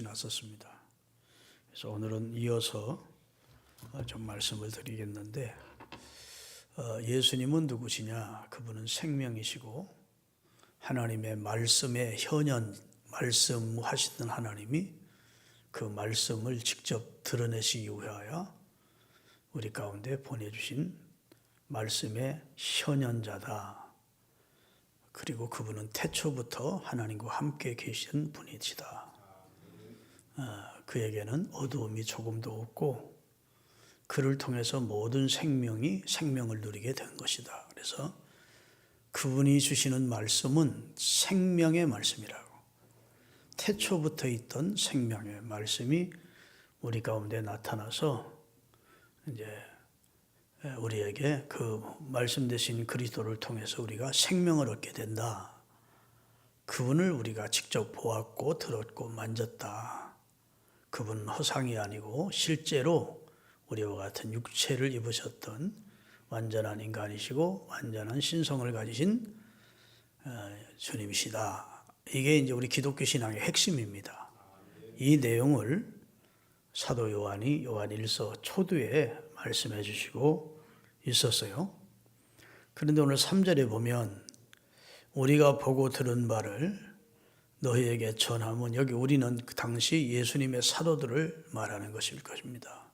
지났었습니다. 그래서 오늘은 이어서 좀 말씀을 드리겠는데, 예수님은 누구시냐? 그분은 생명이시고 하나님의 말씀의 현현, 말씀하시던 하나님이 그 말씀을 직접 드러내시기 위하여 우리 가운데 보내주신 말씀의 현현자다. 그리고 그분은 태초부터 하나님과 함께 계신 분이시다. 그에게는 어두움이 조금도 없고 그를 통해서 모든 생명이 생명을 누리게 된 것이다. 그래서 그분이 주시는 말씀은 생명의 말씀이라고. 태초부터 있던 생명의 말씀이 우리 가운데 나타나서 이제 우리에게 그 말씀 되신 그리스도를 통해서 우리가 생명을 얻게 된다. 그분을 우리가 직접 보았고 들었고 만졌다. 그분은 허상이 아니고 실제로 우리와 같은 육체를 입으셨던 완전한 인간이시고 완전한 신성을 가지신 주님이시다. 이게 이제 우리 기독교 신앙의 핵심입니다. 이 내용을 사도 요한이 요한 1서 초두에 말씀해 주시고 있었어요. 그런데 오늘 3절에 보면 우리가 보고 들은 바를 너희에게 전하면, 여기 우리는 그 당시 예수님의 사도들을 말하는 것일 것입니다.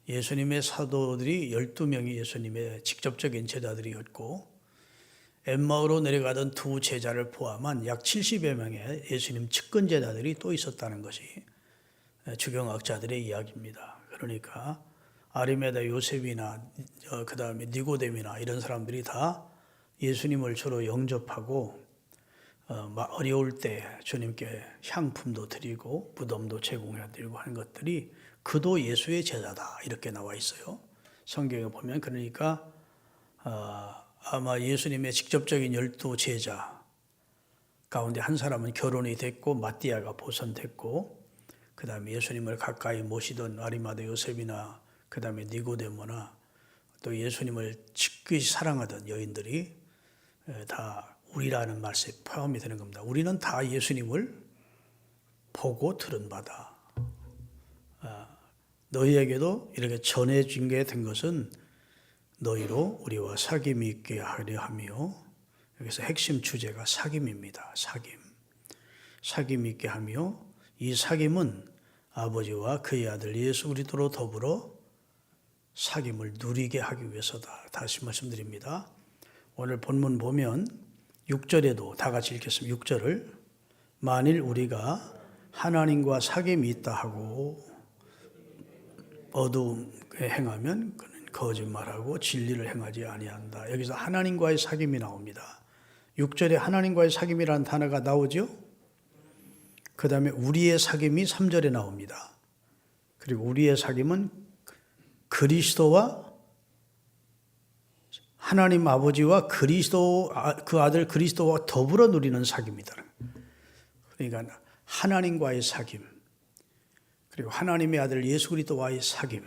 예수님의 사도들이 12명이 예수님의 직접적인 제자들이었고 엠마오로 내려가던 두 제자를 포함한 약 70여 명의 예수님 측근 제자들이 또 있었다는 것이 주경학자들의 이야기입니다. 그러니까 아리메다 요셉이나 그 다음에 니고데미나 이런 사람들이 다 예수님을 주로 영접하고 어려울 때 주님께 향품도 드리고 무덤도 제공해 드리고 하는 것들이 그도 예수의 제자다 이렇게 나와 있어요. 성경에 보면. 그러니까 아마 예수님의 직접적인 12 제자 가운데 한 사람은 결혼이 됐고 마띠아가 보선됐고, 그 다음에 예수님을 가까이 모시던 아리마다 요셉이나 그 다음에 니고데모나 또 예수님을 지극히 사랑하던 여인들이 다 우리라는 말씀에 포함이 되는 겁니다. 우리는 다 예수님을 보고 들은 바다. 너희에게도 이렇게 전해진 게 된 것은 너희로 우리와 사귐이 있게 하려 하며, 여기서 핵심 주제가 사귐입니다. 사귐 있게 하며, 이 사귐은 아버지와 그의 아들 예수 그리스도로 더불어 사귐을 누리게 하기 위해서다. 다시 말씀드립니다. 오늘 본문 보면 6절에도 다 같이 읽겠습니다. 6절을 만일 우리가 하나님과 사귐이 있다 하고 어두움에 행하면 그는 거짓말하고 진리를 행하지 아니한다. 여기서 하나님과의 사귐이 나옵니다. 6절에 하나님과의 사귐이라는 단어가 나오죠. 그 다음에 우리의 사귐이 3절에 나옵니다. 그리고 우리의 사귐은 그리스도와 하나님 아버지와 그리스도 그 아들 그리스도와 더불어 누리는 사귐이다. 그러니까 하나님과의 사귐, 그리고 하나님의 아들 예수 그리스도와의 사귐,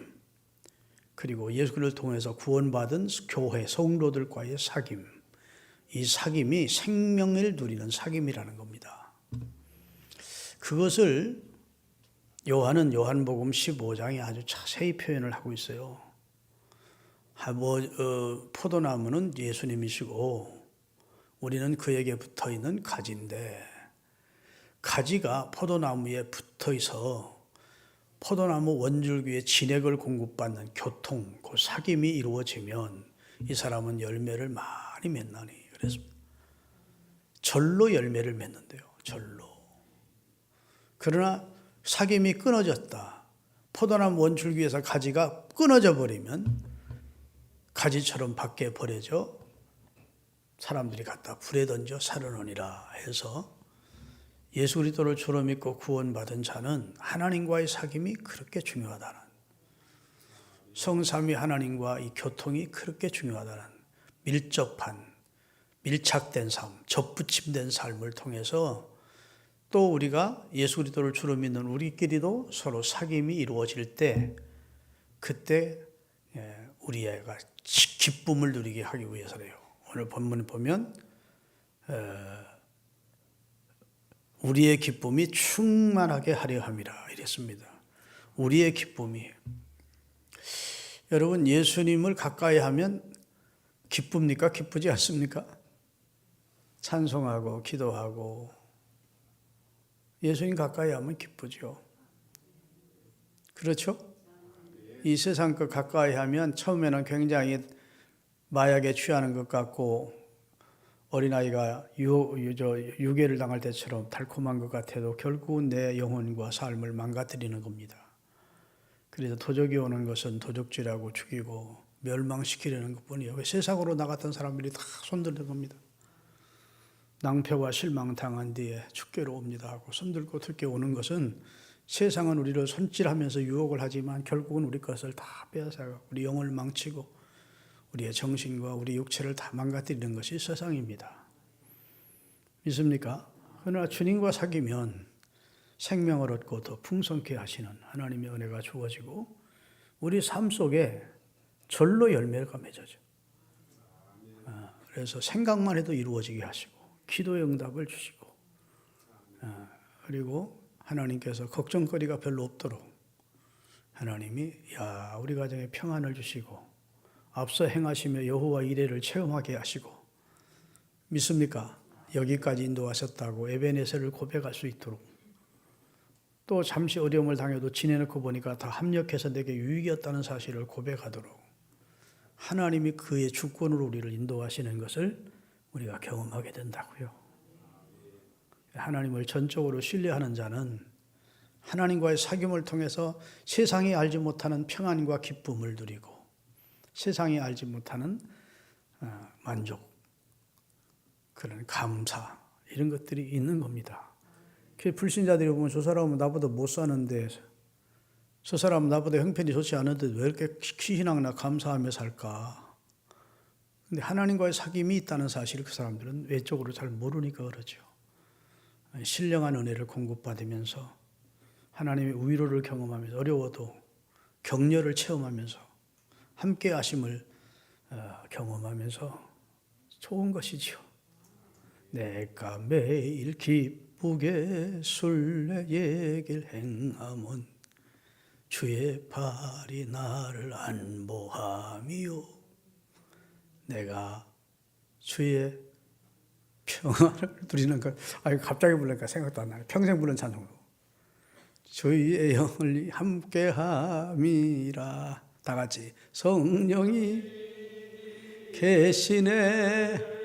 그리고 예수 그리스도를 통해서 구원받은 교회 성도들과의 사귐, 이 사귐이 생명을 누리는 사귐이라는 겁니다. 그것을 요한은 요한복음 15장에 아주 자세히 표현을 하고 있어요. 포도나무는 예수님이시고 우리는 그에게 붙어있는 가지인데, 가지가 포도나무에 붙어있어 포도나무 원줄기에 진액을 공급받는 교통, 그 사귐이 이루어지면 이 사람은 열매를 많이 맺나니. 그래서 절로 열매를 맺는데요. 절로. 그러나 사귐이 끊어졌다. 포도나무 원줄기에서 가지가 끊어져 버리면 가지처럼 밖에 버려져 사람들이 갖다 불에 던져 살아나니라 해서 예수 그리스도를 주로 믿고 구원받은 자는 하나님과의 사귐이 그렇게 중요하다는, 성삼위 하나님과 이 교통이 그렇게 중요하다는 밀착된 삶, 접붙임된 삶을 통해서 또 우리가 예수 그리스도를 주로 믿는 우리끼리도 서로 사귐이 이루어질 때, 그때 우리가 기쁨을 누리게 하기 위해서래요. 오늘 본문을 보면 우리의 기쁨이 충만하게 하려 함이라 이랬습니다. 우리의 기쁨이. 여러분, 예수님을 가까이 하면 기쁩니까? 기쁘지 않습니까? 찬송하고 기도하고 예수님 가까이 하면 기쁘죠. 그렇죠? 이 세상 것 가까이 하면 처음에는 굉장히 마약에 취하는 것 같고 어린아이가 유괴를 당할 때처럼 달콤한 것 같아도 결국은 내 영혼과 삶을 망가뜨리는 겁니다. 그래서 도적이 오는 것은 도적질하고 죽이고 멸망시키려는 것뿐이에요. 세상으로 나갔던 사람들이 다 손드는 겁니다. 낭패와 실망 당한 뒤에 축계로 옵니다 하고 손들고 들게 오는 것은 세상은 우리를 손질하면서 유혹을 하지만 결국은 우리 것을 다 빼앗아가고 우리 영혼을 망치고 우리의 정신과 우리 육체를 다 망가뜨리는 것이 세상입니다. 믿습니까? 그러나 주님과 사귀면 생명을 얻고 더 풍성케 하시는 하나님의 은혜가 주어지고 우리 삶 속에 절로 열매가 맺어져. 그래서 생각만 해도 이루어지게 하시고 기도의 응답을 주시고 그리고 하나님께서 걱정거리가 별로 없도록 하나님이 우리 가정에 평안을 주시고 앞서 행하시며 여호와 이레를 체험하게 하시고 믿습니까? 여기까지 인도하셨다고 에베네셀을 고백할 수 있도록 또 잠시 어려움을 당해도 지내놓고 보니까 다 합력해서 내게 유익이었다는 사실을 고백하도록 하나님이 그의 주권으로 우리를 인도하시는 것을 우리가 경험하게 된다고요. 하나님을 전적으로 신뢰하는 자는 하나님과의 사귐을 통해서 세상이 알지 못하는 평안과 기쁨을 누리고 세상이 알지 못하는 만족, 그런 감사 이런 것들이 있는 겁니다. 불신자들이 보면 저 사람은 나보다 못 사는데 저 사람은 나보다 형편이 좋지 않은데 왜 이렇게 신앙이나 감사하며 살까? 근데 하나님과의 사귐이 있다는 사실을 그 사람들은 외적으로 잘 모르니까 그러죠. 신령한 은혜를 공급받으면서 하나님의 위로를 경험하면서 어려워도 격려를 체험하면서 함께 하심을 경험하면서 좋은 것이지요. 내가 매일 기쁘게 순례의 길 행함은 주의 발이 나를 안보함이요. 내가 주의 평안을 누리는 것. 갑자기 부르니까 생각도 안 나요. 평생 부른 찬송으로. 주의 영을 함께함이라. 다 같이 성령이 계시네.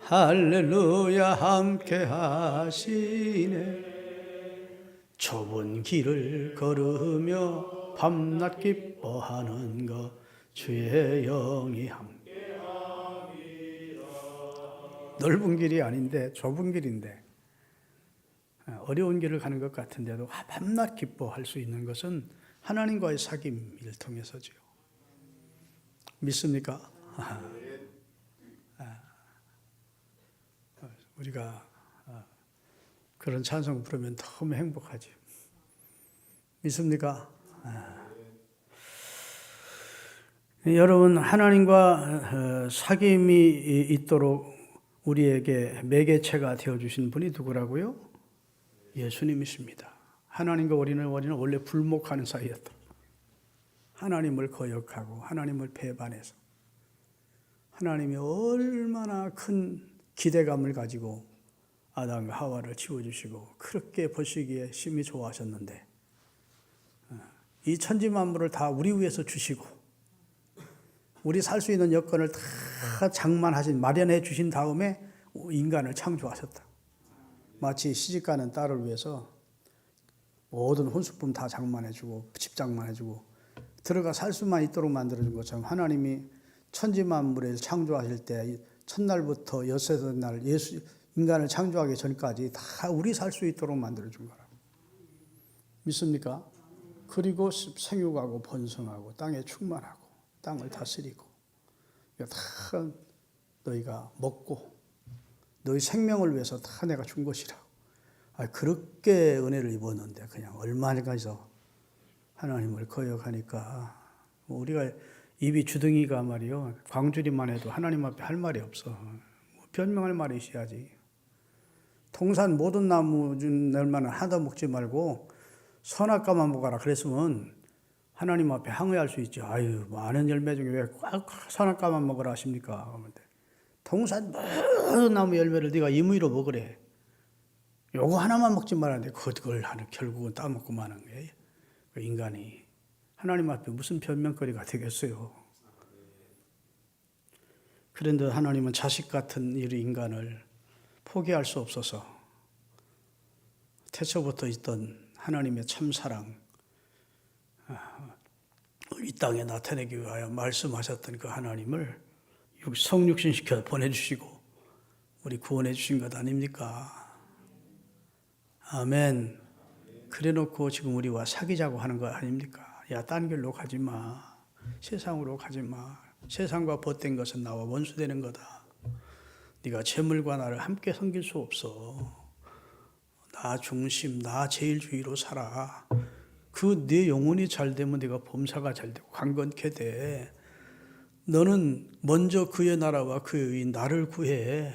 할렐루야 함께하시네. 좁은 길을 걸으며 밤낮 기뻐하는 것 주의 영이 함께함이라. 넓은 길이 아닌데 좁은 길인데 어려운 길을 가는 것 같은데도 밤낮 기뻐할 수 있는 것은 하나님과의 사귐을 통해서죠. 믿습니까? 우리가 그런 찬송 부르면 너무 행복하죠. 믿습니까? 여러분, 하나님과 사귐이 있도록 우리에게 매개체가 되어주신 분이 누구라고요? 예수님이십니다. 하나님과 우리는 원래 불목하는 사이였다. 하나님을 거역하고 하나님을 배반해서 하나님이 얼마나 큰 기대감을 가지고 아담과 하와를 지어주시고 그렇게 보시기에 심히 좋아하셨는데 이 천지만물을 다 우리 위해서 주시고 우리 살 수 있는 여건을 다 마련해 주신 다음에 인간을 창조하셨다. 마치 시집가는 딸을 위해서 모든 혼수품 다 장만해주고 집 장만해주고 들어가 살 수만 있도록 만들어준 것처럼 하나님이 천지만물을 창조하실 때 첫날부터 여섯째 날 인간을 창조하기 전까지 다 우리 살 수 있도록 만들어준 거라고. 믿습니까? 그리고 생육하고 번성하고 땅에 충만하고 땅을 다스리고 이거 다 너희가 먹고 너희 생명을 위해서 다 내가 준 것이라고. 그렇게 은혜를 입었는데 그냥 얼마나까지서 하나님을 거역하니까 우리가 입이 주둥이가 말이요 광주리만 해도 하나님 앞에 할 말이 없어. 변명할 말이 있어야지. 동산 모든 나무 준 열매는 하나도 먹지 말고 선악과만 먹어라. 그랬으면 하나님 앞에 항의할 수 있죠. 아유, 많은 열매 중에 왜 꼭 선악과만 먹으라 하십니까? 동산 모든 나무 열매를 네가 임의로 먹으래. 요거 하나만 먹지 말았는데 그걸 결국은 따먹고 마는 거예요. 인간이 하나님 앞에 무슨 변명거리가 되겠어요. 그런데 하나님은 자식 같은 이 인간을 포기할 수 없어서 태초부터 있던 하나님의 참사랑 이 땅에 나타내기 위하여 말씀하셨던 그 하나님을 성육신시켜 보내주시고 우리 구원해 주신 것 아닙니까? 아멘. 그래놓고 지금 우리와 사귀자고 하는 거 아닙니까? 야, 딴 길로 가지 마. 세상으로 가지 마. 세상과 벗된 것은 나와 원수되는 거다. 네가 재물과 나를 함께 섬길 수 없어. 나 중심, 나 제일주의로 살아. 그 네 영혼이 잘 되면 네가 범사가 잘 되고 강건케 돼. 너는 먼저 그의 나라와 그의 나를 구해.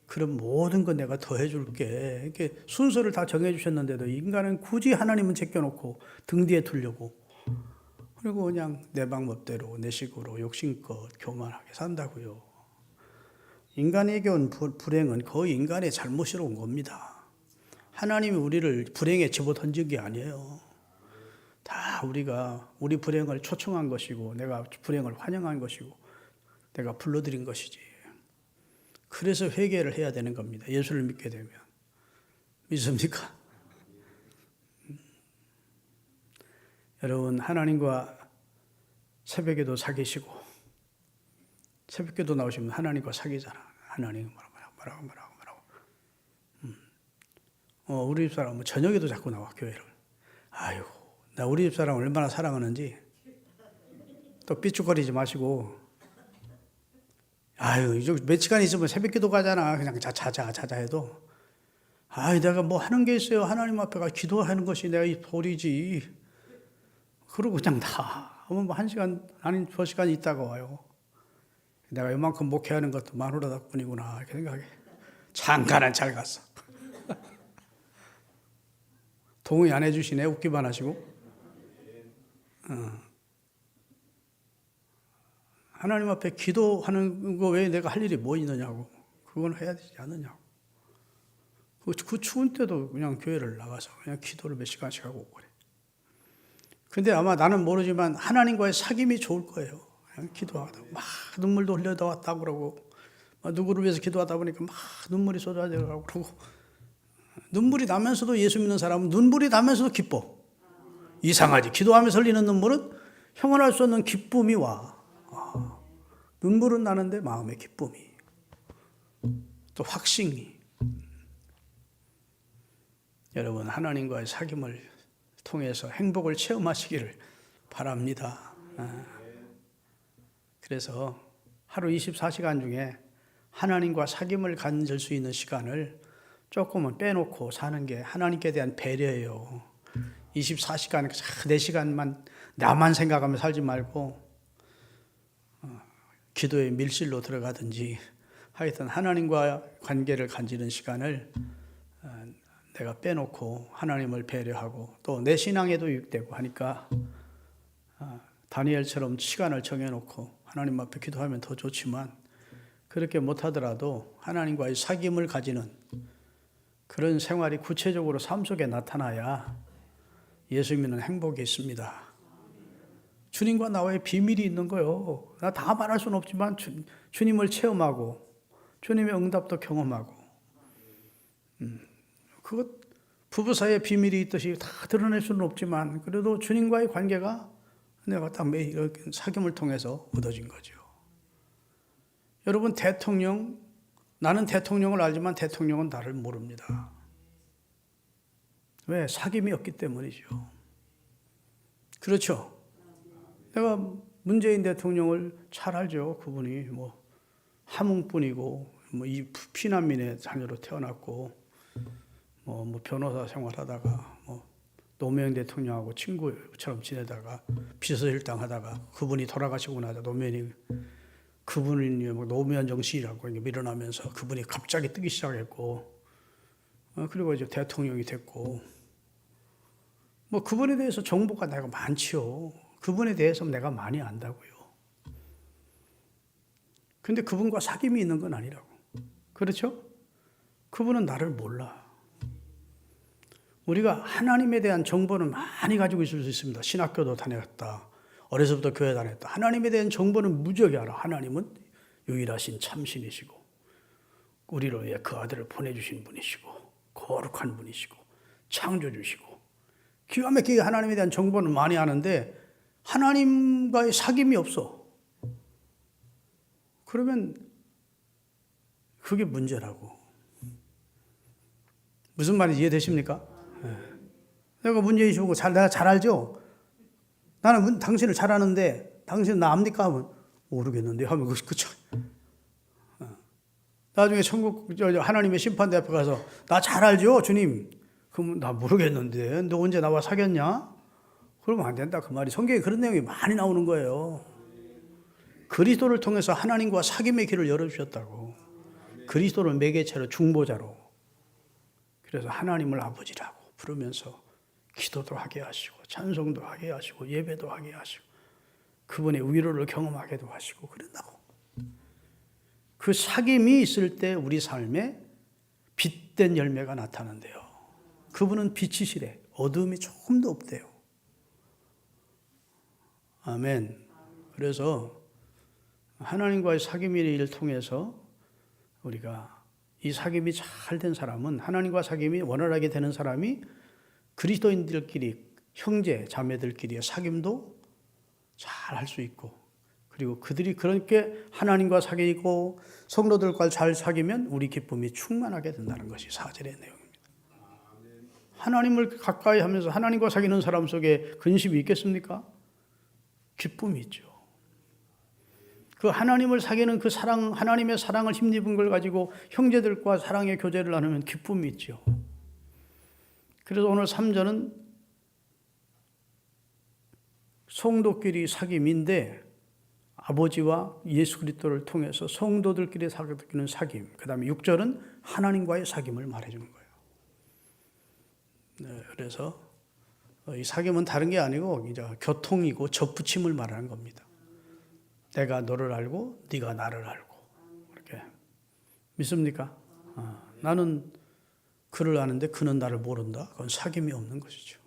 그럼 모든 거 내가 더해 줄게. 이렇게 순서를 다 정해 주셨는데도 인간은 굳이 하나님은 제껴놓고 등 뒤에 두려고 그리고 그냥 내 방법대로 내 식으로 욕심껏 교만하게 산다고요. 인간에게 온 불행은 거의 인간의 잘못으로 온 겁니다. 하나님이 우리를 불행에 집어던진 게 아니에요. 다 우리가 우리 불행을 초청한 것이고 내가 불행을 환영한 것이고 내가 불러들인 것이지. 그래서 회개를 해야 되는 겁니다. 예수를 믿게 되면. 믿습니까? 여러분, 하나님과 새벽에도 사귀시고 새벽에도 나오시면 하나님과 사귀잖아. 하나님 뭐라고. 우리 집사람은 저녁에도 자꾸 나와 교회를. 아유, 나 우리 집사람 얼마나 사랑하는지. 또 삐죽거리지 마시고. 아유, 이제 몇 시간 있으면 새벽기도 가잖아. 그냥 자자 해도. 아유, 내가 뭐 하는 게 있어요. 하나님 앞에 가 기도하는 것이 내가 이 도리지. 그러고 그냥 다. 뭐 1시간, 아니 2시간 있다가 와요. 내가 이만큼 목회하는 것도 마누라 덕분이구나. 이렇게 생각해. 잠깐은 잘 갔어. 동의 안 해주시네. 웃기만 하시고. 하나님 앞에 기도하는 거 외에 내가 할 일이 뭐 있느냐고. 그건 해야 되지 않느냐고. 그 추운 때도 그냥 교회를 나가서 그냥 기도를 몇 시간씩 하고 오고 그래. 근데 아마 나는 모르지만 하나님과의 사귐이 좋을 거예요. 그냥 기도하다 막 눈물도 흘려다 왔다고 그러고 누구를 위해서 기도하다 보니까 막 눈물이 쏟아져가고 그러고 눈물이 나면서도 예수 믿는 사람은 눈물이 나면서도 기뻐. 이상하지. 기도하면서 흘리는 눈물은 형언할 수 없는 기쁨이 와. 눈물은 나는데 마음의 기쁨이 또 확신이. 여러분 하나님과의 사귐을 통해서 행복을 체험하시기를 바랍니다. 그래서 하루 24시간 중에 하나님과 사귐을 가질 수 있는 시간을 조금은 빼놓고 사는 게 하나님께 대한 배려예요. 24시간, 4시간만 나만 생각하며 살지 말고 기도의 밀실로 들어가든지 하여튼 하나님과 관계를 가지는 시간을 내가 빼놓고 하나님을 배려하고 또 내 신앙에도 유익되고 하니까 다니엘처럼 시간을 정해놓고 하나님 앞에 기도하면 더 좋지만 그렇게 못하더라도 하나님과의 사귐을 가지는 그런 생활이 구체적으로 삶 속에 나타나야 예수 믿는 행복이 있습니다. 주님과 나와의 비밀이 있는 거예요. 나 다 말할 수는 없지만 주님을 체험하고 주님의 응답도 경험하고 그것 부부 사이의 비밀이 있듯이 다 드러낼 수는 없지만 그래도 주님과의 관계가 내가 딱 매일 사귐을 통해서 얻어진 거죠. 여러분 나는 대통령을 알지만 대통령은 나를 모릅니다. 왜? 사귐이 없기 때문이죠. 그렇죠? 내가 문재인 대통령을 잘 알죠. 그분이 뭐 함흥뿐이고 뭐 이 피난민의 자녀로 태어났고 뭐 변호사 생활하다가 뭐 노무현 대통령하고 친구처럼 지내다가 비서실장 하다가 그분이 돌아가시고 나서 그분이 뭐 노무현 정신이라고 밀어나면서 그분이 갑자기 뜨기 시작했고 그리고 이제 대통령이 됐고, 뭐 그분에 대해서 정보가 내가 많지요. 그분에 대해서 내가 많이 안다고요. 근데 그분과 사귐이 있는 건 아니라고. 그렇죠? 그분은 나를 몰라. 우리가 하나님에 대한 정보는 많이 가지고 있을 수 있습니다. 신학교도 다녔다. 어려서부터 교회 다녔다. 하나님에 대한 정보는 무지하게 알아. 하나님은 유일하신 참신이시고 우리를 위해 그 아들을 보내주신 분이시고 거룩한 분이시고 창조주시고 기가 막히게 하나님에 대한 정보는 많이 아는데 하나님과의 사귐이 없어. 그러면 그게 문제라고. 무슨 말인지 이해되십니까? 내가 문제이시고 내가 잘 알죠? 나는 당신을 잘 아는데 당신은 나 압니까? 하면 모르겠는데 하면 그쵸? 나중에 천국 하나님의 심판대 앞에 가서 나 잘 알죠 주님? 그럼 나 모르겠는데 너 언제 나와 사귀었냐? 그러면 안 된다 그 말이. 성경에 그런 내용이 많이 나오는 거예요. 그리스도를 통해서 하나님과 사귐의 길을 열어주셨다고. 그리스도를 매개체로 중보자로. 그래서 하나님을 아버지라고 부르면서 기도도 하게 하시고 찬송도 하게 하시고 예배도 하게 하시고 그분의 위로를 경험하게도 하시고 그런다고. 그 사귐이 있을 때 우리 삶에 빛된 열매가 나타난대요. 그분은 빛이시래. 어둠이 조금도 없대요. 아멘. 그래서 하나님과의 사귐을 통해서 우리가 이 사귐이 잘 된 사람은 하나님과 사귐이 원활하게 되는 사람이 그리스도인들끼리 형제 자매들끼리의 사귐도 잘 할 수 있고 그리고 그들이 그렇게 하나님과 사귀고 성도들과 잘 사귀면 우리 기쁨이 충만하게 된다는 것이 4절의 내용입니다. 하나님을 가까이 하면서 하나님과 사귀는 사람 속에 근심이 있겠습니까? 기쁨이 있죠. 그 하나님을 사귀는 그 사랑, 하나님의 사랑을 힘입은 걸 가지고 형제들과 사랑의 교제를 나누면 기쁨이 있죠. 그래서 오늘 3절은 성도끼리 사귐인데 아버지와 예수 그리스도를 통해서 성도들끼리 사귀는 사귐. 그 다음에 6절은 하나님과의 사귐을 말해주는 거예요. 네, 그래서 이 사귐은 다른 게 아니고 이제 교통이고 접붙임을 말하는 겁니다. 내가 너를 알고 네가 나를 알고 이렇게 믿습니까? 나는 그를 아는데 그는 나를 모른다. 그건 사귐이 없는 것이죠.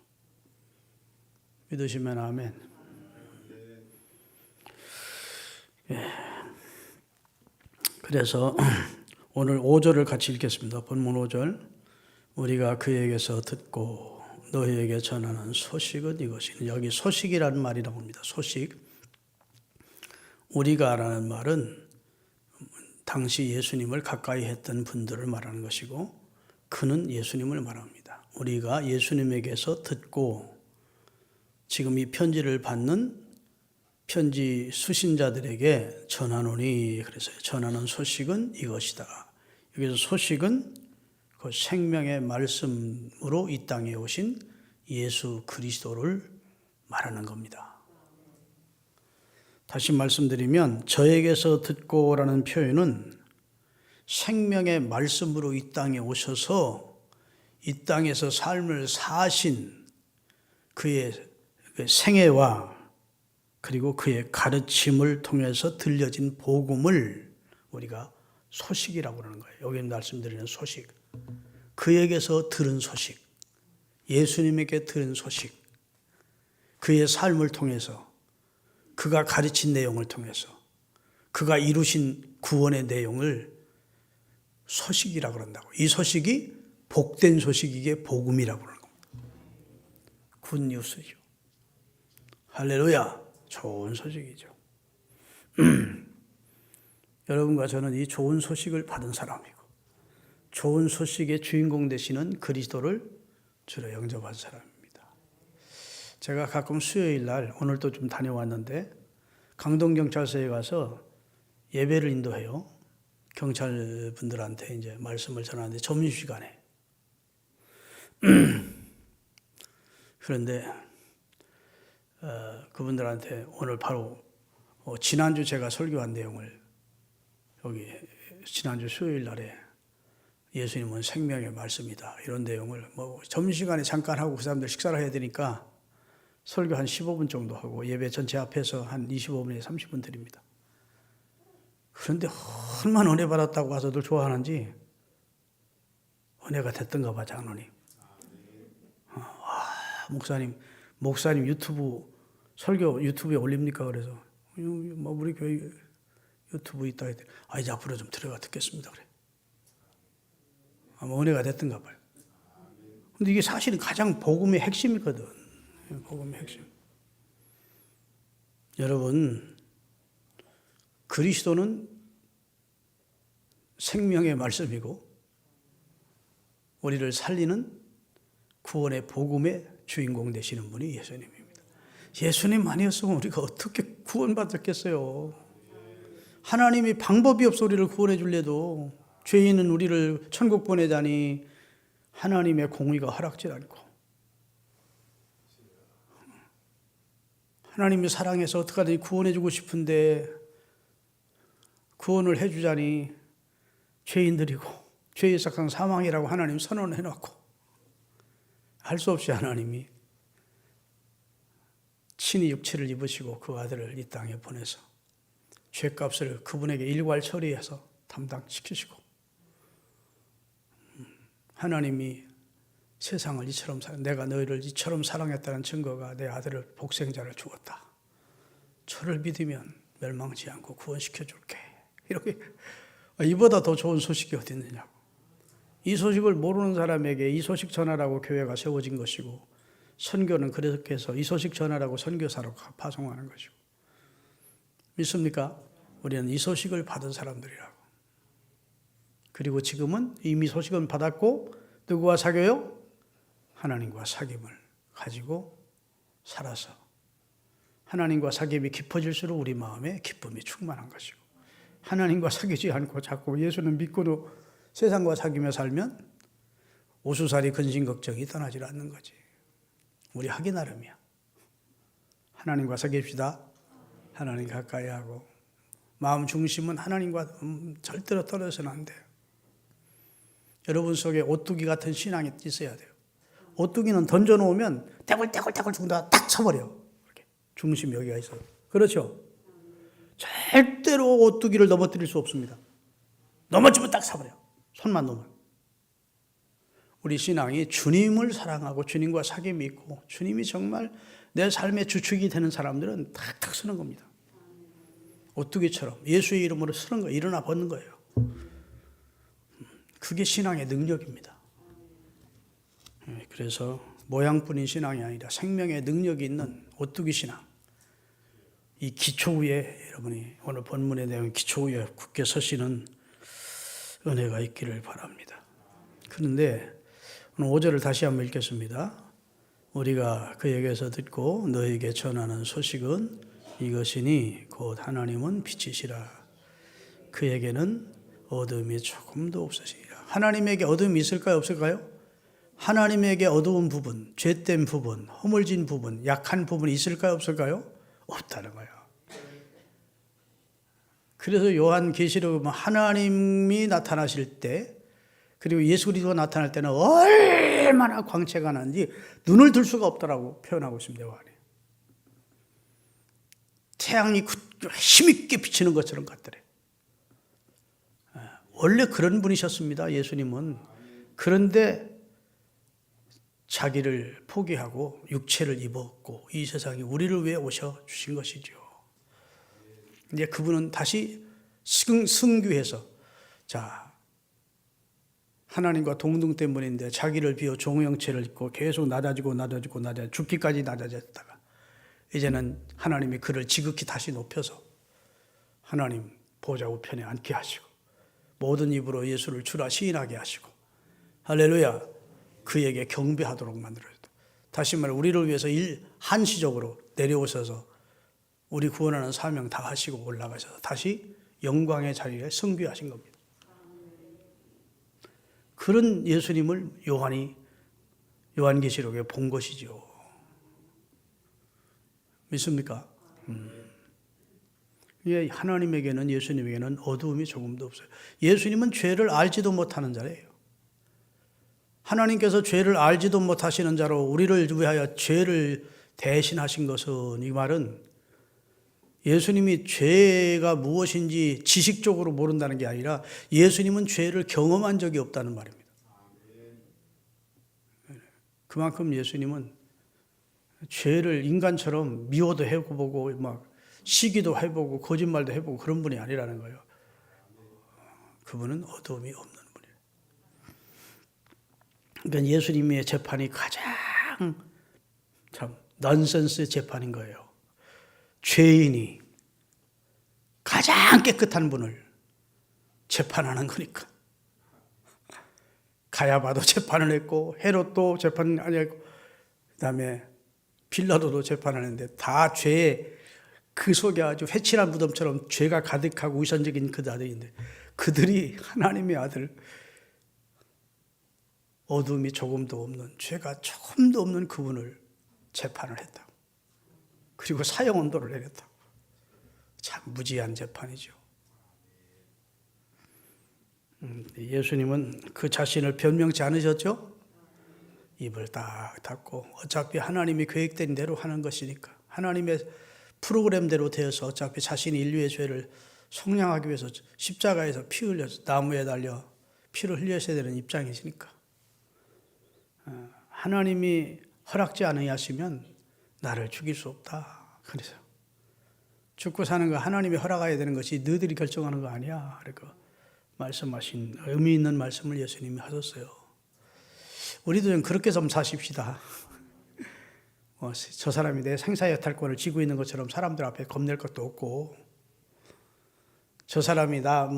믿으시면 아멘. 예. 그래서 오늘 5절을 같이 읽겠습니다. 본문 5절. 우리가 그에게서 듣고 너희에게 전하는 소식은 이것이니. 여기 소식이라는 말이 나옵니다. 소식. 우리가라는 말은 당시 예수님을 가까이 했던 분들을 말하는 것이고 그는 예수님을 말합니다. 우리가 예수님에게서 듣고 지금 이 편지를 받는 편지 수신자들에게 전하노니 그래서 전하는 소식은 이것이다. 여기서 소식은 그 생명의 말씀으로 이 땅에 오신 예수 그리스도를 말하는 겁니다. 다시 말씀드리면 저에게서 듣고라는 표현은 생명의 말씀으로 이 땅에 오셔서 이 땅에서 삶을 사신 그의 생애와 그리고 그의 가르침을 통해서 들려진 복음을 우리가 소식이라고 하는 거예요. 여기 말씀드리는 소식. 그에게서 들은 소식. 예수님에게 들은 소식. 그의 삶을 통해서 그가 가르친 내용을 통해서 그가 이루신 구원의 내용을 소식이라고 그런다고. 이 소식이 복된 소식이기에 복음이라고 그러는 겁니다. 굿뉴스죠. 할렐루야. 좋은 소식이죠. 여러분과 저는 이 좋은 소식을 받은 사람이고 좋은 소식의 주인공 되시는 그리스도를 주로 영접한 사람입니다. 제가 가끔 수요일 날 오늘도 좀 다녀왔는데 강동경찰서에 가서 예배를 인도해요. 경찰분들한테 이제 말씀을 전하는데 점심시간에. 그런데 그분들한테 오늘 바로 지난주 제가 설교한 내용을 여기 지난주 수요일 날에 예수님은 생명의 말씀이다. 이런 내용을 점심시간에 잠깐 하고 그 사람들 식사를 해야 되니까 설교 한 15분 정도 하고 예배 전체 앞에서 한 25분에서 30분 드립니다. 그런데 얼마나 은혜 받았다고 와서들 좋아하는지 은혜가 됐던가 봐, 장로님. 목사님 유튜브 설교 유튜브에 올립니까? 그래서 우리 교회 유튜브 있다 했더니 이제 앞으로 좀 들어가 듣겠습니다. 그래. 은혜가 됐던가 봐요. 근데 이게 사실은 가장 복음의 핵심이거든. 복음의 핵심. 여러분, 그리스도는 생명의 말씀이고 우리를 살리는 구원의 복음의 주인공 되시는 분이 예수님입니다. 예수님 아니었으면 우리가 어떻게 구원받았겠어요? 하나님이 방법이 없어 우리를 구원해 줄래도 죄인은 우리를 천국 보내자니 하나님의 공의가 허락지 않고 하나님이 사랑해서 어떻게든 구원해 주고 싶은데 구원을 해 주자니 죄인들이고 죄의 삭상 사망이라고 하나님 선언해 놓고 할 수 없이 하나님이 친히 육체를 입으시고 그 아들을 이 땅에 보내서 죄값을 그분에게 일괄 처리해서 담당시키시고 하나님이 세상을 이처럼 내가 너희를 이처럼 사랑했다는 증거가 내 아들을 복생자를 주었다. 저를 믿으면 멸망치 않고 구원시켜 줄게. 이렇게 이보다 더 좋은 소식이 어디 있느냐고. 이 소식을 모르는 사람에게 이 소식 전하라고 교회가 세워진 것이고 선교는 그렇게 해서 이 소식 전하라고 선교사로 파송하는 것이고 믿습니까? 우리는 이 소식을 받은 사람들이라고. 그리고 지금은 이미 소식은 받았고 누구와 사귀어요? 하나님과 사귐을 가지고 살아서 하나님과 사귐이 깊어질수록 우리 마음에 기쁨이 충만한 것이고 하나님과 사귀지 않고 자꾸 예수는 믿고도 세상과 사귀며 살면 오수살이 근심 걱정이 떠나질 않는 거지. 우리 하기 나름이야. 하나님과 사귀읍시다. 하나님 가까이 하고 마음 중심은 하나님과 절대로 떨어져서는 안 돼요. 여러분 속에 오뚜기 같은 신앙이 있어야 돼요. 오뚜기는 던져놓으면 떼굴떼굴떼굴 죽다 딱 쳐버려. 이렇게 중심 여기가 있어요. 그렇죠? 절대로 오뚜기를 넘어뜨릴 수 없습니다. 넘어지면 딱 사버려. 손만 놓으면. 우리 신앙이 주님을 사랑하고 주님과 사귐이 있고 주님이 정말 내 삶의 주축이 되는 사람들은 탁탁 서는 겁니다. 오뚜기처럼 예수의 이름으로 서는 거예요. 일어나 벗는 거예요. 그게 신앙의 능력입니다. 그래서 모양뿐인 신앙이 아니라 생명의 능력이 있는 오뚜기 신앙. 이 기초 위에 여러분이 오늘 본문의 내용 기초 위에 굳게 서시는 은혜가 있기를 바랍니다. 그런데 오늘 5절을 다시 한번 읽겠습니다. 우리가 그에게서 듣고 너에게 전하는 소식은 이것이니 곧 하나님은 빛이시라. 그에게는 어둠이 조금도 없으시리라. 하나님에게 어둠이 있을까요? 없을까요? 하나님에게 어두운 부분, 죄된 부분, 허물진 부분, 약한 부분이 있을까요? 없을까요? 없다는 거예요. 그래서 요한계시록 보면 하나님이 나타나실 때 그리고 예수 그리스도가 나타날 때는 얼마나 광채가 나는지 눈을 들 수가 없다라고 표현하고 있습니다. 요한이. 태양이 힘있게 비치는 것처럼 같더래. 원래 그런 분이셨습니다. 예수님은. 그런데 자기를 포기하고 육체를 입었고 이 세상에 우리를 위해 오셔 주신 것이죠. 이제 그분은 다시 승귀해서 자 하나님과 동등 때문인데 자기를 비워 종의 형체를 입고 계속 낮아지고 죽기까지 낮아졌다가 이제는 하나님이 그를 지극히 다시 높여서 하나님 보좌 우편에 앉게 하시고 모든 입으로 예수를 주라 시인하게 하시고 할렐루야 그에게 경배하도록 만들어요. 다시 말해 우리를 위해서 한시적으로 내려오셔서 우리 구원하는 사명 다 하시고 올라가셔서 다시 영광의 자리에 승귀하신 겁니다. 그런 예수님을 요한계시록에 본 것이죠. 믿습니까? 하나님에게는 예수님에게는 어두움이 조금도 없어요. 예수님은 죄를 알지도 못하는 자예요. 하나님께서 죄를 알지도 못하시는 자로 우리를 위하여 죄를 대신하신 것은, 이 말은 예수님이 죄가 무엇인지 지식적으로 모른다는 게 아니라 예수님은 죄를 경험한 적이 없다는 말입니다. 그만큼 예수님은 죄를 인간처럼 미워도 해보고 막 시기도 해보고 거짓말도 해보고 그런 분이 아니라는 거예요. 그분은 어두움이 없는 분이에요. 그러니까 예수님의 재판이 가장 참 넌센스 재판인 거예요. 죄인이 가장 깨끗한 분을 재판하는 거니까. 가야바도 재판을 했고 헤롯도 재판을 했고 그다음에 빌라도도 재판을 했는데 다 죄의 그 속에 아주 회칠한 무덤처럼 죄가 가득하고 위선적인 그 아들인데 그들이 하나님의 아들, 어둠이 조금도 없는, 죄가 조금도 없는 그분을 재판을 했다. 그리고 사형 언도를 내렸다. 참 무지한 재판이죠. 예수님은 그 자신을 변명치 않으셨죠? 입을 딱 닫고 어차피 하나님이 계획된 대로 하는 것이니까, 하나님의 프로그램대로 되어서 어차피 자신이 인류의 죄를 속량하기 위해서 십자가에서 피 흘려서 나무에 달려 피를 흘려야 되는 입장이시니까, 하나님이 허락지 않으시면 나를 죽일 수 없다. 그래서 죽고 사는 거 하나님이 허락해야 되는 것이 너희들이 결정하는 거 아니야. 그러니까 말씀하신 의미 있는 말씀을 예수님이 하셨어요. 우리도 좀 그렇게 좀 사십시다. 저 사람이 내 생사여탈권을 쥐고 있는 것처럼 사람들 앞에 겁낼 것도 없고, 저 사람이 나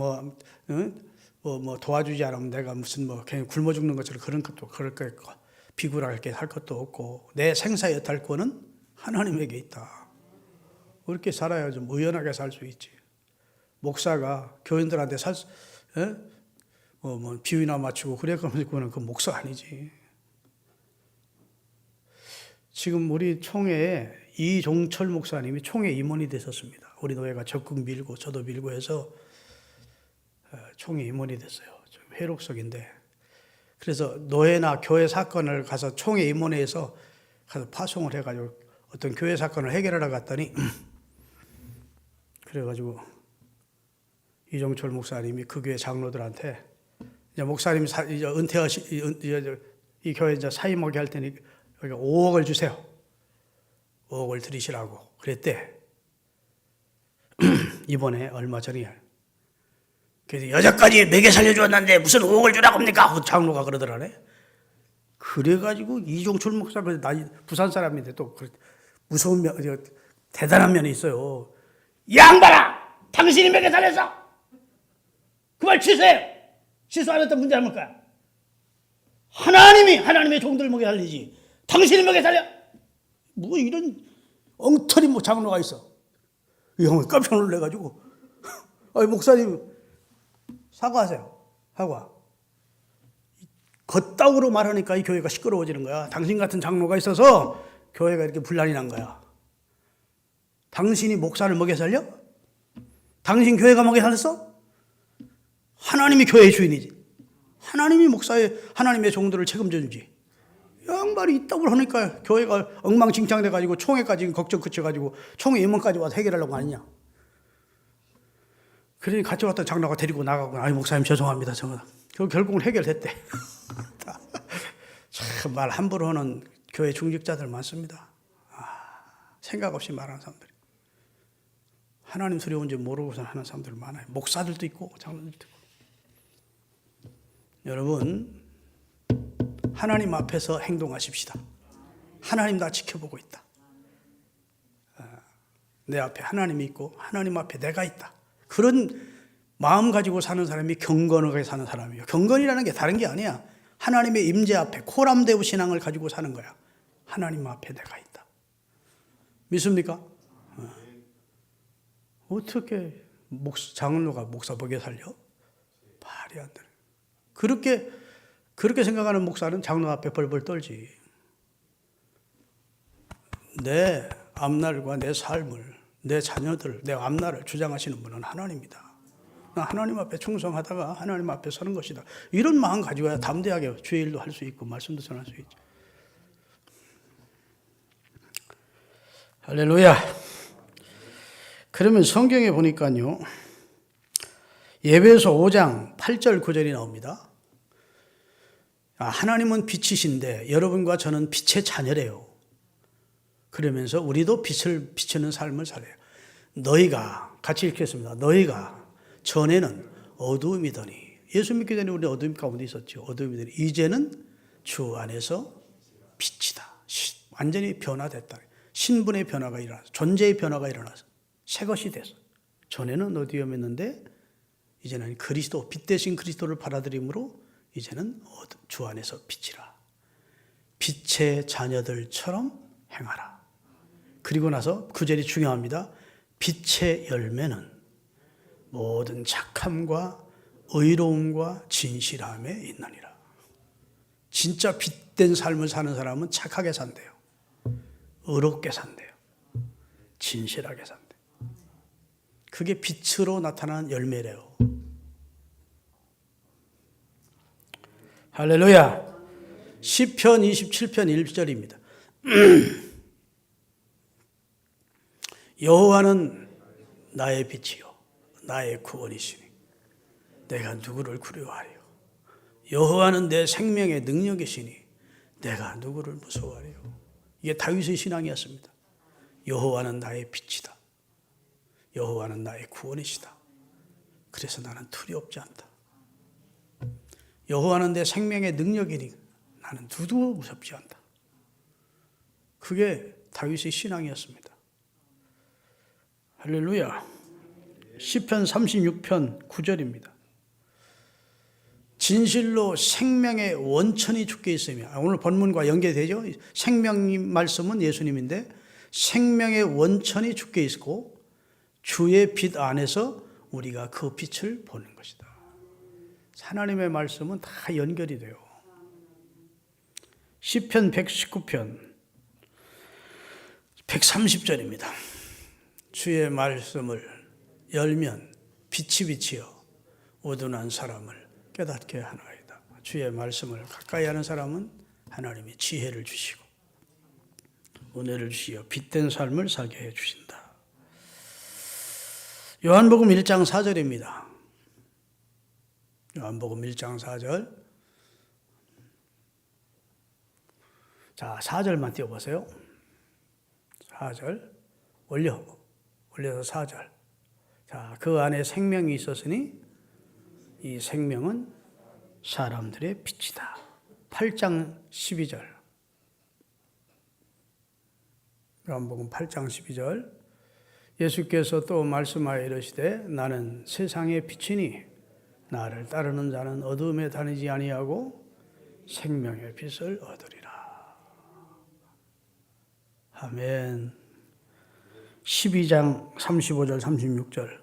도와주지 않으면 내가 무슨 그냥 굶어 죽는 것처럼 그런 것도 그럴 거 있고, 비굴하게 할 것도 없고, 내 생사여탈권은 하나님에게 있다. 그렇게 살아야 좀 의연하게 살 수 있지. 목사가 교인들한테 비유나 맞추고 그래 그러면 그거는 그 목사 아니지. 지금 우리 총회에 이종철 목사님이 총회 임원이 되셨습니다. 우리 노회가 적극 밀고 저도 밀고 해서 총회 임원이 됐어요. 회록석인데, 그래서 노회나 교회 사건을 가서 총회 임원회에서 가서 파송을 해가지고 어떤 교회 사건을 해결하러 갔더니 그래가지고 이종철 목사님이 그 교회 장로들한테 이제 목사님 이제 이 교회 이제 사임하게 할 테니 여기 5억을 주세요. 5억을 드리시라고 그랬대. 이번에 얼마 전이야. 그래서 여자까지 먹여 살려주었는데 무슨 5억을 주라고 합니까? 장로가 그러더라네. 그래가지고 이종철 목사, 나 부산 사람인데 또 무서운 대단한 면이 있어요. 양반아, 당신이 먹여 살려서 그 말 취소해요. 취소 안 했던 문제 아닙니까? 하나님의 종들 먹여 살리지. 당신이 먹여 살려? 뭐 이런 엉터리 장로가 있어. 이 형이 깜짝 놀래가지고, 목사님 사과하세요. 사과. 겉다구로 말하니까 이 교회가 시끄러워지는 거야. 당신 같은 장로가 있어서 교회가 이렇게 분란이 난 거야. 당신이 목사를 먹여 살려? 당신 교회가 먹여 살렸어? 하나님이 교회의 주인이지. 하나님이 하나님의 종들을 책임져 주지. 양반이 있다고 하니까 교회가 엉망진창돼가지고 총회까지 걱정 그쳐가지고 총회 임원까지 와서 해결하려고 하느냐. 그러니 같이 왔던 장로가 데리고 나가고, 목사님 죄송합니다. 결국은 해결됐대. 참 말 함부로 하는 교회 중직자들 많습니다. 생각 없이 말하는 사람들이. 하나님 두려운지 모르고서 하는 사람들 많아요. 목사들도 있고 장로들도 있고. 여러분, 하나님 앞에서 행동하십시다. 하나님 다 지켜보고 있다. 내 앞에 하나님이 있고 하나님 앞에 내가 있다. 그런 마음 가지고 사는 사람이 경건하게 사는 사람이에요. 경건이라는 게 다른 게 아니야. 하나님의 임재 앞에 코람데우 신앙을 가지고 사는 거야. 하나님 앞에 내가 있다. 믿습니까? 어떻게 장로가 목사 먹여 살려? 말이 안 돼. 그렇게 생각하는 목사는 장로 앞에 벌벌 떨지. 내 앞날과 내 삶을, 내 자녀들, 내 앞날을 주장하시는 분은 하나님이다. 나 하나님 앞에 충성하다가 하나님 앞에 서는 것이다. 이런 마음 가지고야 담대하게 주의 일도 할 수 있고 말씀도 전할 수 있죠. 할렐루야. 그러면 성경에 보니까요, 예배서 5장 8절 9절이 나옵니다. 하나님은 빛이신데 여러분과 저는 빛의 자녀래요. 그러면서 우리도 빛을 비추는 삶을 살아요. 너희가, 같이 읽겠습니다. 너희가 전에는 어두움이더니, 예수 믿기 전에 우리 어두움 가운데 있었죠. 어두움이더니 이제는 주 안에서 빛이다. 완전히 변화됐다. 신분의 변화가 일어나서, 존재의 변화가 일어나서 새 것이 됐어. 전에는 어두움이었는데 이제는 그리스도, 빛 대신 그리스도를 받아들임으로 이제는 주 안에서 빛이라. 빛의 자녀들처럼 행하라. 그리고 나서 9절이 중요합니다. 빛의 열매는 모든 착함과 의로움과 진실함에 있느니라. 진짜 빛된 삶을 사는 사람은 착하게 산대요. 의롭게 산대요. 진실하게 산대요. 그게 빛으로 나타나는 열매래요. 할렐루야. 시편 27편 1절입니다. 여호와는 나의 빛이요 나의 구원이시니 내가 누구를 두려워하리요. 여호와는 내 생명의 능력이시니 내가 누구를 무서워하리요. 이게 다윗의 신앙이었습니다. 여호와는 나의 빛이다. 여호와는 나의 구원이시다. 그래서 나는 두렵지 않다. 여호와는 내 생명의 능력이니 나는 누구도 무섭지 않다. 그게 다윗의 신앙이었습니다. 할렐루야. 시편 36편 9절입니다. 진실로 생명의 원천이 주께 있으며, 오늘 본문과 연계되죠. 생명 말씀은 예수님인데 생명의 원천이 주께 있고 주의 빛 안에서 우리가 그 빛을 보는 것이다. 하나님의 말씀은 다 연결이 돼요. 시편 119편 130절입니다. 주의 말씀을 열면 빛이 비치어 어두운 사람을 깨닫게 하나이다. 주의 말씀을 가까이 하는 사람은 하나님이 지혜를 주시고 은혜를 주시어 빛된 삶을 살게 해주신다. 요한복음 1장 4절입니다. 요한복음 1장 4절. 자, 4절만 띄워보세요. 4절. 올려서 4절. 자, 그 안에 생명이 있었으니 이 생명은 사람들의 빛이다. 8장 12절. 요한복음 8장 12절. 예수께서 또 말씀하여 이르시되 나는 세상의 빛이니 나를 따르는 자는 어둠에 다니지 아니하고 생명의 빛을 얻으리라. 아멘. 12장 35절 36절.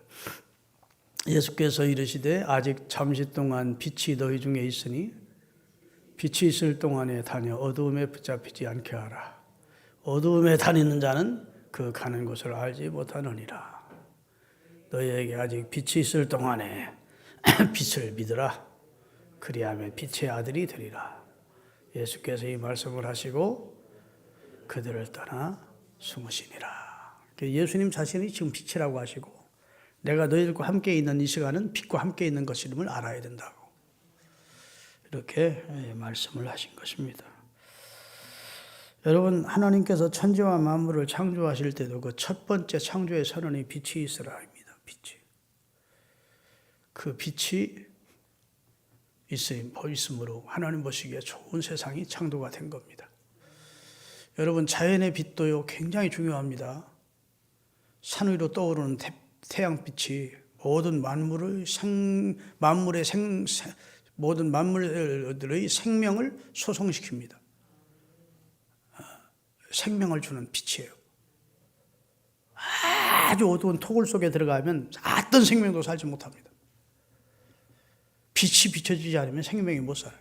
예수께서 이르시되 아직 잠시 동안 빛이 너희 중에 있으니 빛이 있을 동안에 다녀 어두움에 붙잡히지 않게 하라. 어두움에 다니는 자는 그 가는 곳을 알지 못하느니라. 너희에게 아직 빛이 있을 동안에 빛을 믿으라. 그리하면 빛의 아들이 되리라. 예수께서 이 말씀을 하시고 그들을 떠나 숨으시니라. 예수님 자신이 지금 빛이라고 하시고 내가 너희들과 함께 있는 이 시간은 빛과 함께 있는 것임을 알아야 된다고 이렇게 말씀을 하신 것입니다. 여러분, 하나님께서 천지와 만물을 창조하실 때도 그 첫 번째 창조의 선언이 빛이 있으라입니다. 빛이. 그 빛이 있음으로 하나님 보시기에 좋은 세상이 창조가 된 겁니다. 여러분, 자연의 빛도요 굉장히 중요합니다. 산 위로 떠오르는 태양빛이 모든 모든 만물들의 생명을 소성시킵니다. 생명을 주는 빛이에요. 아주 어두운 토굴 속에 들어가면 어떤 생명도 살지 못합니다. 빛이 비춰지지 않으면 생명이 못 살아요.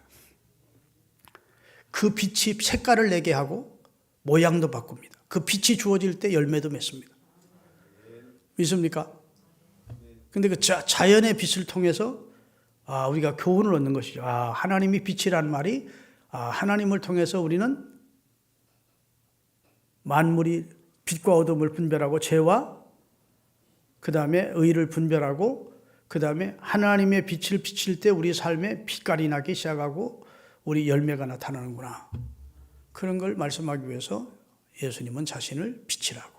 그 빛이 색깔을 내게 하고 모양도 바꿉니다. 그 빛이 주어질 때 열매도 맺습니다. 믿습니까? 근데 그 자연의 빛을 통해서 우리가 교훈을 얻는 것이죠. 하나님이 빛이란 말이 하나님을 통해서 우리는 만물이 빛과 어둠을 분별하고 죄와 그 다음에 의를 분별하고 그 다음에 하나님의 빛을 비칠 때 우리 삶에 빛깔이 나기 시작하고 우리 열매가 나타나는구나. 그런 걸 말씀하기 위해서 예수님은 자신을 빛이라고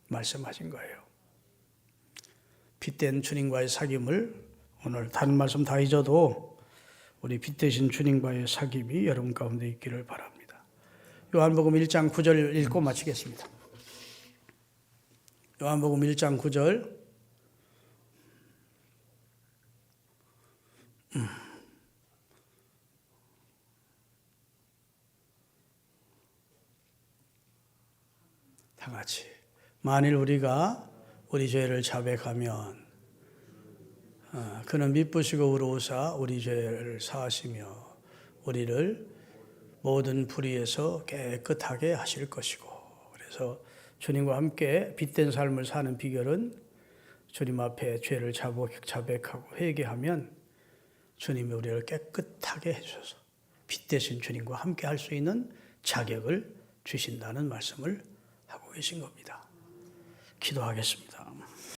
말씀하신 거예요. 빛된 주님과의 사귐을 오늘 다른 말씀 다 잊어도 우리 빛 되신 주님과의 사귐이 여러분 가운데 있기를 바랍니다. 요한복음 1장 9절 읽고 마치겠습니다. 요한복음 1장 9절 다 같이 만일 우리가 우리 죄를 자백하면 그는 미쁘시고 의로우사 우리 죄를 사하시며 우리를 모든 불의에서 깨끗하게 하실 것이고 그래서 주님과 함께 빛된 삶을 사는 비결은 주님 앞에 죄를 자백하고 회개하면 주님이 우리를 깨끗하게 해주셔서 빛 대신 주님과 함께 할 수 있는 자격을 주신다는 말씀을 하고 계신 겁니다. 기도하겠습니다.